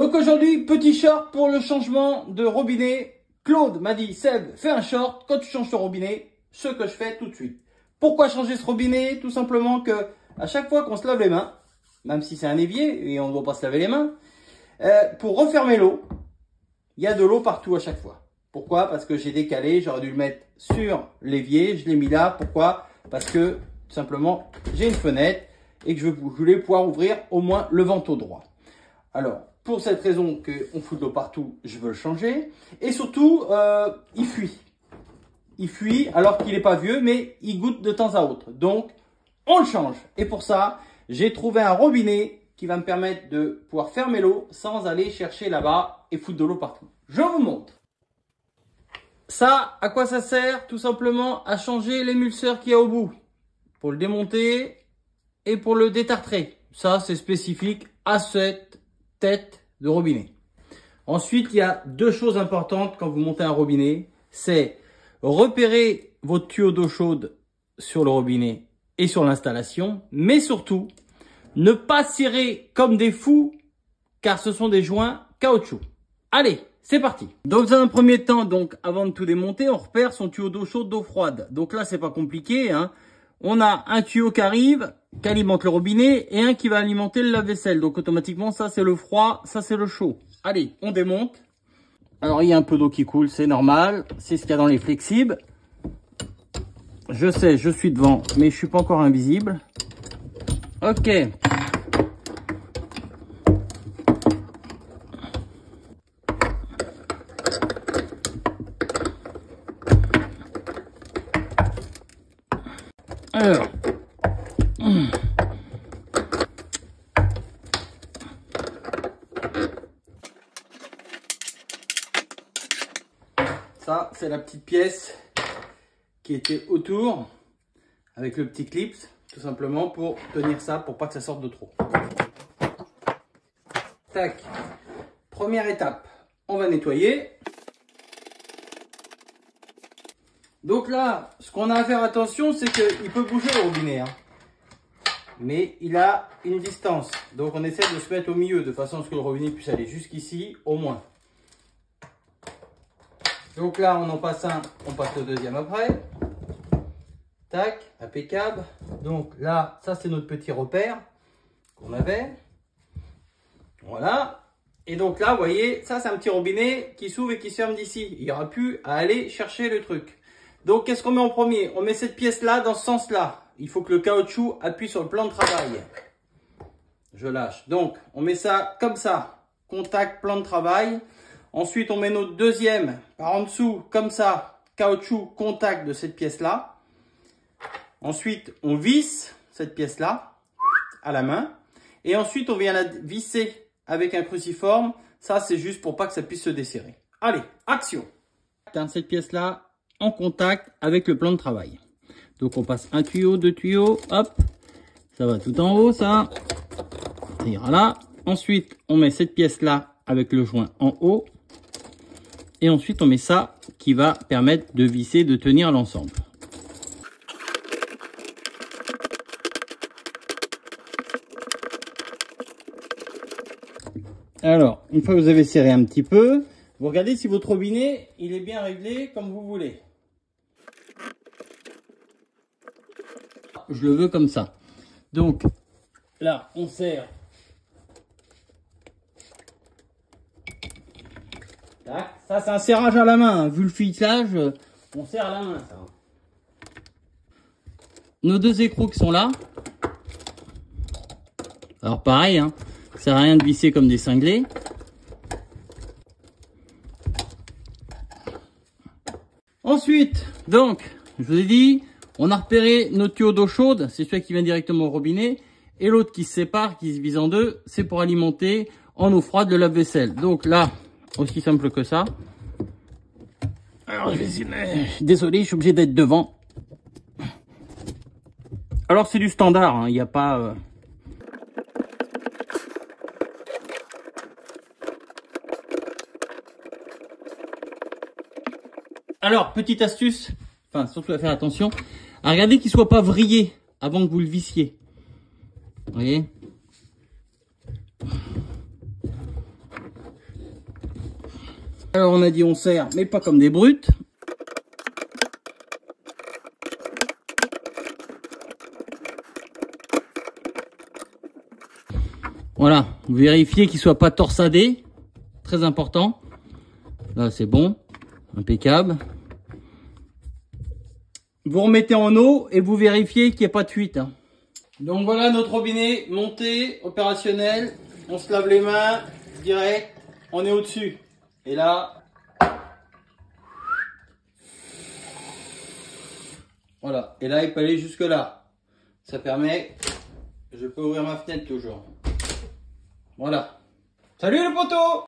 Donc aujourd'hui, petit short pour le changement de robinet. Claude m'a dit, Seb, fais un short quand tu changes ton robinet, ce que je fais tout de suite. Pourquoi changer ce robinet? Tout simplement que à chaque fois qu'on se lave les mains, même si c'est un évier et on ne doit pas se laver les mains, pour refermer l'eau, il y a de l'eau partout à chaque fois. Pourquoi? Parce que j'ai décalé, j'aurais dû le mettre sur l'évier, je l'ai mis là. Pourquoi? Parce que tout simplement j'ai une fenêtre et que je voulais pouvoir ouvrir au moins le ventilo droit. Alors, pour cette raison qu'on fout de l'eau partout, je veux le changer. Et surtout, il fuit. Il fuit alors qu'il n'est pas vieux, mais il goutte de temps à autre. Donc, on le change. Et pour ça, j'ai trouvé un robinet qui va me permettre de pouvoir fermer l'eau sans aller chercher là-bas et foutre de l'eau partout. Je vous montre. Ça, à quoi ça sert? Tout simplement à changer l'émulseur qu'il y a au bout. Pour le démonter et pour le détartrer. Ça, c'est spécifique à cette tête de robinet. Ensuite, il y a deux choses importantes quand vous montez un robinet. C'est repérer votre tuyau d'eau chaude sur le robinet et sur l'installation. Mais surtout, ne pas serrer comme des fous car ce sont des joints caoutchouc. Allez, c'est parti. Dans un premier temps, donc, avant de tout démonter, on repère son tuyau d'eau chaude, d'eau froide. Donc là, c'est pas compliqué, hein. On a un tuyau qui arrive, qui alimente le robinet, et un qui va alimenter le lave-vaisselle. Donc automatiquement, ça c'est le froid, ça c'est le chaud. Allez, on démonte. Alors il y a un peu d'eau qui coule, c'est normal. C'est ce qu'il y a dans les flexibles. Je sais, je suis devant, mais je suis pas encore invisible. Ok. Alors, ça c'est la petite pièce qui était autour avec le petit clip, tout simplement pour tenir ça, pour pas que ça sorte de trop. Tac. Première étape, on va nettoyer. Donc là, ce qu'on a à faire attention, c'est qu'il peut bouger le robinet, hein. Mais il a une distance. Donc on essaie de se mettre au milieu, de façon à ce que le robinet puisse aller jusqu'ici, au moins. Donc là, on en passe un, on passe le deuxième après. Tac, impeccable. Donc là, ça c'est notre petit repère qu'on avait. Voilà. Et donc là, vous voyez, ça c'est un petit robinet qui s'ouvre et qui se ferme d'ici. Il n'y aura plus à aller chercher le truc. Donc, qu'est-ce qu'on met en premier? On met cette pièce-là dans ce sens-là. Il faut que le caoutchouc appuie sur le plan de travail. Je lâche. Donc, on met ça comme ça. Contact, plan de travail. Ensuite, on met notre deuxième par en dessous, comme ça. Caoutchouc, contact de cette pièce-là. Ensuite, on visse cette pièce-là à la main. Et ensuite, on vient la visser avec un cruciforme. Ça, c'est juste pour pas que ça puisse se desserrer. Allez, action! Cette pièce-là en contact avec le plan de travail. Donc on passe un tuyau, deux tuyaux, hop, ça va tout en haut, ça ira là. Ensuite, on met cette pièce-là avec le joint en haut. Et ensuite, on met ça qui va permettre de visser, de tenir l'ensemble. Alors, une fois que vous avez serré un petit peu, vous regardez si votre robinet, il est bien réglé comme vous voulez. Je le veux comme ça. Donc, là, on serre. Tac. Ça, c'est un serrage à la main. Vu le filetage, on serre à la main, ça. Nos deux écrous qui sont là. Alors, pareil, hein. Ça sert à rien de visser comme des cinglés. Ensuite, donc, je vous ai dit, on a repéré notre tuyau d'eau chaude, c'est celui qui vient directement au robinet, et l'autre qui se sépare, qui se divise en deux, c'est pour alimenter en eau froide le lave-vaisselle. Donc là, aussi simple que ça. Alors, désolé, je suis obligé d'être devant. Alors, c'est du standard, hein, il n'y a pas... Alors, petite astuce, enfin, surtout à faire attention, à regarder qu'il ne soit pas vrillé avant que vous le vissiez. Vous voyez? Alors on a dit on serre, mais pas comme des brutes. Voilà, vous vérifiez qu'il soit pas torsadé, très important. Là c'est bon, impeccable. Vous remettez en eau et vous vérifiez qu'il n'y a pas de fuite. Donc voilà notre robinet monté, opérationnel. On se lave les mains, direct, on est au-dessus. Et là, voilà. Et là il peut aller jusque là. Ça permet, je peux ouvrir ma fenêtre toujours. Voilà. Salut les potos!